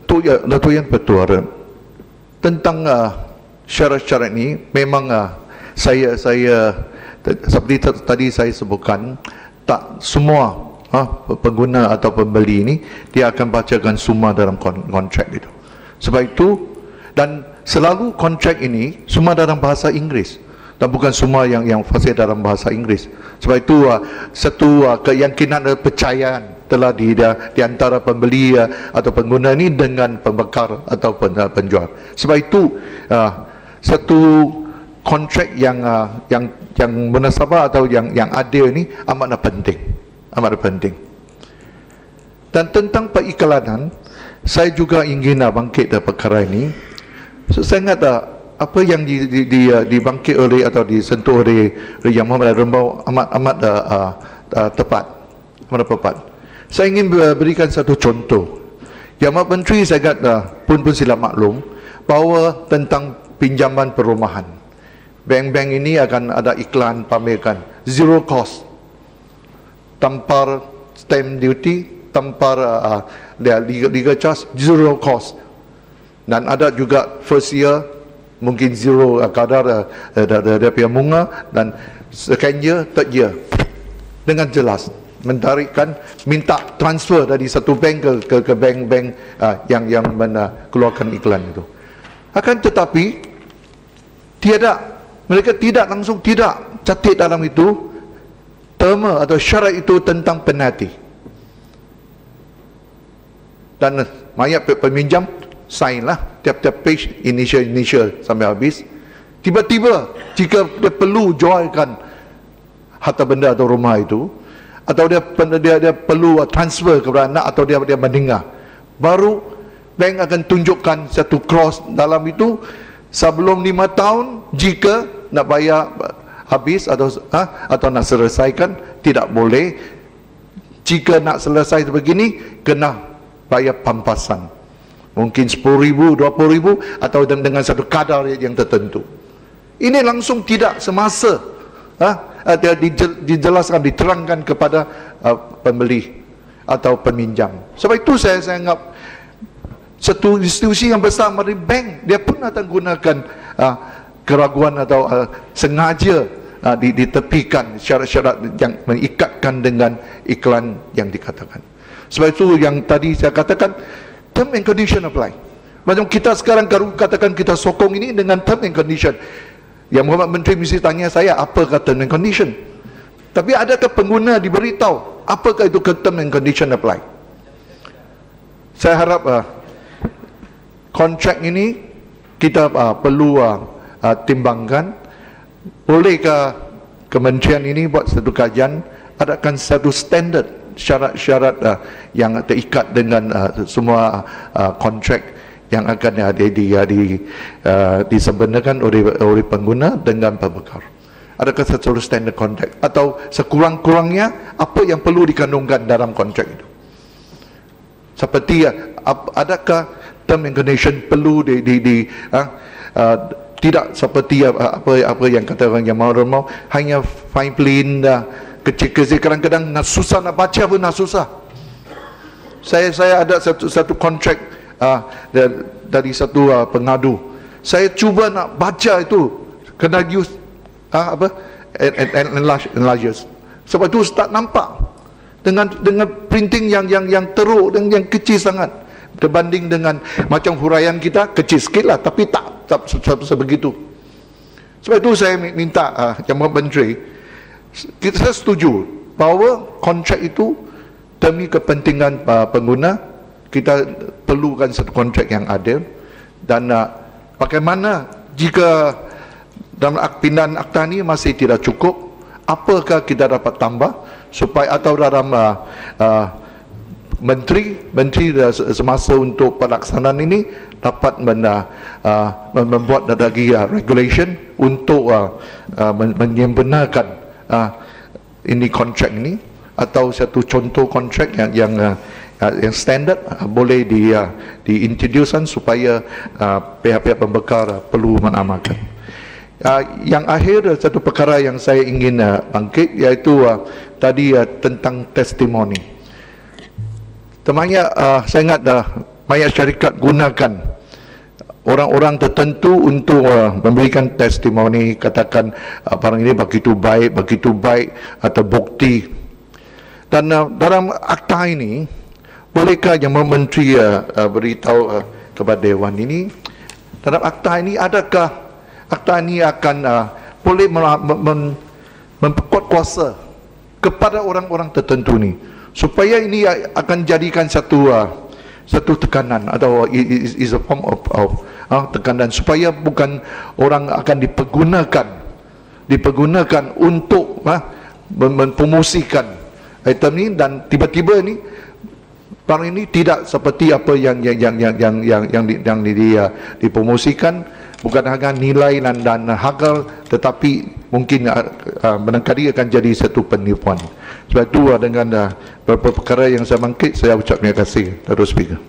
Datuk Yan Petua, tentang syarat-syarat ini memang saya seperti tadi saya sebutkan, tak semua pengguna atau pembeli ini dia akan bacakan semua dalam kontrak itu. Sebab itu, dan selalu kontrak ini semua dalam bahasa Inggeris dan bukan semua yang fasih dalam bahasa Inggeris. Sebab itu satu keyakinan dan percayaan telah di antara pembeli atau pengguna ini dengan pembekal atau penjual. Sebab itu satu kontrak yang munasabah atau yang adil ini amatlah penting. Dan tentang periklanan, saya juga ingin bangkit dari perkara ini. Saya ingat apa yang dibangkit oleh atau disentuh oleh Yang Muhammad Rembau amat tepat. Saya ingin berikan satu contoh. Yang Muhammad Menteri saya ingat pun silap maklum bahawa tentang pinjaman perumahan, bank-bank ini akan ada iklan pamerkan zero cost, tanpa stamp duty, tanpa legal charge, zero cost. Dan ada juga first year mungkin zero kadar dia punya bunga, dan second year, third year dengan jelas mentarikkan, minta transfer dari satu bank ke bank-bank yang keluarkan iklan itu. Akan tetapi mereka tidak langsung catat dalam itu terma atau syarat itu tentang penalti. Dan mayat peminjam sign lah tiap-tiap page, initial sampai habis. Tiba-tiba jika dia perlu jualkan harta benda atau rumah itu, atau dia perlu transfer kepada anak, atau dia meninggal, baru bank akan tunjukkan satu clause dalam itu, sebelum 5 tahun jika nak bayar habis atau nak selesaikan tidak boleh. Jika nak selesai begini kena bayar pampasan, mungkin 10,000, 20,000 atau dengan satu kadar yang tertentu. Ini langsung tidak semasa dijelaskan, diterangkan kepada pembeli atau peminjam. Sebab itu saya anggap satu institusi yang besar seperti bank, dia pun akan gunakan keraguan atau sengaja ditepikan syarat-syarat yang mengikatkan dengan iklan yang dikatakan. Sebab itu yang tadi saya katakan, term and condition apply. Macam kita sekarang katakan kita sokong ini dengan term and condition. Yang Muhammad Menteri mesti tanya saya, apakah term and condition? Tapi adakah pengguna diberitahu apakah itu term and condition apply? Saya harap kontrak ini kita perlu timbangkan. Bolehkah kementerian ini buat satu kajian, adakan satu standard syarat-syarat yang terikat dengan semua kontrak yang akan disebenarkan oleh pengguna dengan pembekal. Adakah satu standard kontrak, atau sekurang-kurangnya apa yang perlu dikandungkan dalam kontrak itu? Seperti adakah term and condition perlu tidak seperti apa yang kata orang yang mau hanya fine print kecil-kecil, kadang-kadang susah nak baca pun susah. Saya ada satu kontrak dari satu pengadu. Saya cuba nak baca itu, kena use enlarges. Sebab itu tak nampak dengan printing yang teruk dan yang kecil sangat berbanding dengan macam huraian kita kecil sikit lah, tapi tak sebegitu. Sebab itu saya minta Yang Menteri, saya setuju bahawa kontrak itu demi kepentingan pengguna, kita perlukan satu kontrak yang adil. Dan bagaimana jika dalam pindahan akta ini masih tidak cukup, apakah kita dapat tambah supaya, atau dalam menteri semasa untuk pelaksanaan ini dapat membuat lagi regulation untuk menyempurnakan ini kontrak ini, atau satu contoh kontrak yang standard boleh diintroducekan supaya pihak-pihak pembekal perlu mengamalkan. Yang akhir, satu perkara yang saya ingin bangkit, iaitu tadi tentang testimoni. Temannya saya ingat banyak syarikat gunakan orang-orang tertentu untuk memberikan testimoni, katakan barang ini begitu baik atau bukti. Dan dalam akta ini, bolehkah yang menteri beritahu kepada Dewan ini, dalam akta ini adakah akta ini akan boleh memperkuat kuasa kepada orang-orang tertentu ni, supaya ini akan jadikan satu tekanan atau is a form of tekanan, supaya bukan orang akan dipergunakan untuk mempromosikan item ni, dan tiba-tiba ni barang ini tidak seperti apa yang dipromosikan, bukan hanya nilai dan harga, tetapi mungkin barangkali akan jadi satu penipuan. Sebab itu dengan beberapa perkara yang saya bangkit, saya ucap terima kasih. Terus speaker.